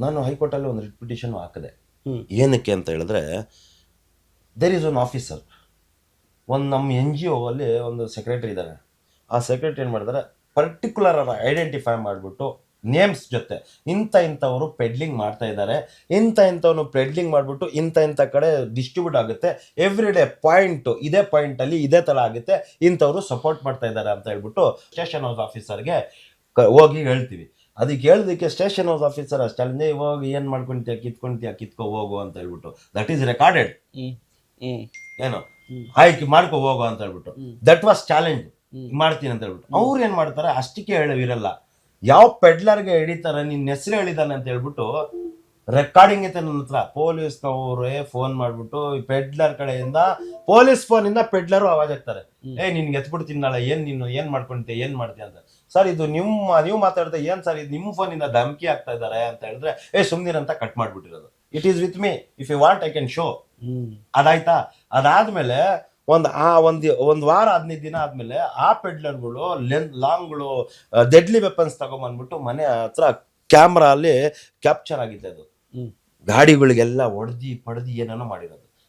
ನಾನು ಹೈಕೋರ್ಟಲ್ಲಿ ಒಂದು writ petition ಹಾಕಿದೆ. ಏನಕ್ಕೆ ಅಂತ ಹೇಳಿದ್ರೆ, ದೇರ್ ಈಸ್ ಒನ್ ಆಫೀಸರ್, ಒಂದು ನಮ್ಮ NGO ಅಲ್ಲಿ ಒಂದು ಸೆಕ್ರೆಟರಿ ಇದ್ದಾರೆ. ಆ ಸೆಕ್ರೆಟರಿ ಏನು ಮಾಡಿದ್ದಾರೆ, ಪರ್ಟಿಕ್ಯುಲರ್ ಐಡೆಂಟಿಫೈ ಮಾಡಿಬಿಟ್ಟು ನೇಮ್ಸ್ ಜೊತೆ ಇಂಥವ್ರು ಪೆಡ್ಲಿಂಗ್ ಮಾಡ್ತಾ ಇದ್ದಾರೆ, ಇಂಥವನು ಪೆಡ್ಲಿಂಗ್ ಮಾಡಿಬಿಟ್ಟು ಇಂಥ ಕಡೆ ಡಿಸ್ಟ್ರಿಬ್ಯೂಟ್ ಆಗುತ್ತೆ, ಎವ್ರಿ ಡೇ ಪಾಯಿಂಟ್ ಇದೇ ಪಾಯಿಂಟಲ್ಲಿ ಇದೇ ಥರ ಆಗುತ್ತೆ, ಇಂಥವ್ರು ಸಪೋರ್ಟ್ ಮಾಡ್ತಾ ಇದ್ದಾರೆ ಅಂತ ಹೇಳ್ಬಿಟ್ಟು ಸ್ಟೇಷನ್ ಹೌಸ್ ಆಫೀಸರ್ಗೆ ಹೋಗಿ ಹೇಳ್ತೀವಿ. ಅದಕ್ಕೆ ಹೇಳೋದಕ್ಕೆ ಸ್ಟೇಷನ್ ಹೌಸ್ ಆಫೀಸರ್ ಅಷ್ಟೇ, ಇವಾಗ ಏನು ಮಾಡ್ಕೊಂತೀಯ ಕಿತ್ಕೊ ಹೋಗು ಅಂತ ಹೇಳ್ಬಿಟ್ಟು, ದಟ್ ಈಸ್ ರೆಕಾರ್ಡೆಡ್, ಏನು ಆಯ್ಕೆ ಮಾಡ್ಕೊ ಹೋಗು ಅಂತ ಹೇಳ್ಬಿಟ್ಟು, ದಟ್ ವಾಸ್ ಚಾಲೆಂಜ್, ಮಾಡ್ತೀನಿ ಅಂತ ಹೇಳ್ಬಿಟ್ಟು. ಅವ್ರು ಏನ್ ಮಾಡ್ತಾರೆ, ಅಷ್ಟಕ್ಕೆ ಹೇಳವಿರಲ್ಲ, ಯಾವ ಪೆಡ್ಲರ್ಗೆ ಹಿಡಿತಾರೆ, ನಿನ್ನ ಹೆಸರು ಹೇಳಿದಾನೆ ಅಂತ ಹೇಳ್ಬಿಟ್ಟು ರೆಕಾರ್ಡಿಂಗ್ ಐತೆ ನನ್ನ ಹತ್ರ. ಪೊಲೀಸ್ನವ್ರೇ ಫೋನ್ ಮಾಡ್ಬಿಟ್ಟು ಪೆಡ್ಲರ್ ಕಡೆಯಿಂದ, ಪೊಲೀಸ್ ಫೋನ್ ಇಂದ ಪೆಡ್ಲರು ಆವಾಜ್ ಆಗ್ತಾರೆ, ನಿನ್ಗೆ ಎತ್ಬಿಡ್ತೀನಿ ನಾಳೆ, ನೀನು ಏನ್ ಮಾಡ್ಕೊಂತೀಯ ಏನ್ ಮಾಡ್ತೀಯ ಅಂತ. ಸರ್ ಇದು ನೀವು ಮಾತಾಡ್ತಾ ಏನ್ ಸರ್ ಇದು ನಿಮ್ಮ ಫೋನ್ ಇಂದ ಧಮಕಿ ಆಗ್ತಾ ಇದಾರೆ ಅಂತ ಹೇಳಿದ್ರೆ, ಸುಮ್ನಿರಂತ ಕಟ್ ಮಾಡ್ಬಿಟ್ಟಿರೋದು. It is with me, if you want I can show. ಅದಾಯ್ತಾ. ಅದಾದ್ಮೇಲೆ ಒಂದು ವಾರ 15 ದಿನ ಆದ್ಮೇಲೆ ಆ ಪೆಡ್ಲರ್ಗಳು ಲಾಂಗ್ಗಳು ಡೆಡ್ಲಿ ವೆಪನ್ಸ್ ತಗೊಂಡ್ಬಂದ್ಬಿಟ್ಟು ಮನೆ ಹತ್ರ ಕ್ಯಾಮ್ರಾ ಅಲ್ಲಿ ಕ್ಯಾಪ್ಚರ್ ಆಗಿದೆ. ಅದು ಗಾಡಿಗಳಿಗೆಲ್ಲ ಹೊಡೆದಿ ಪಡೆದಿ ಏನೇನೋ ಮಾಡಿರೋದು.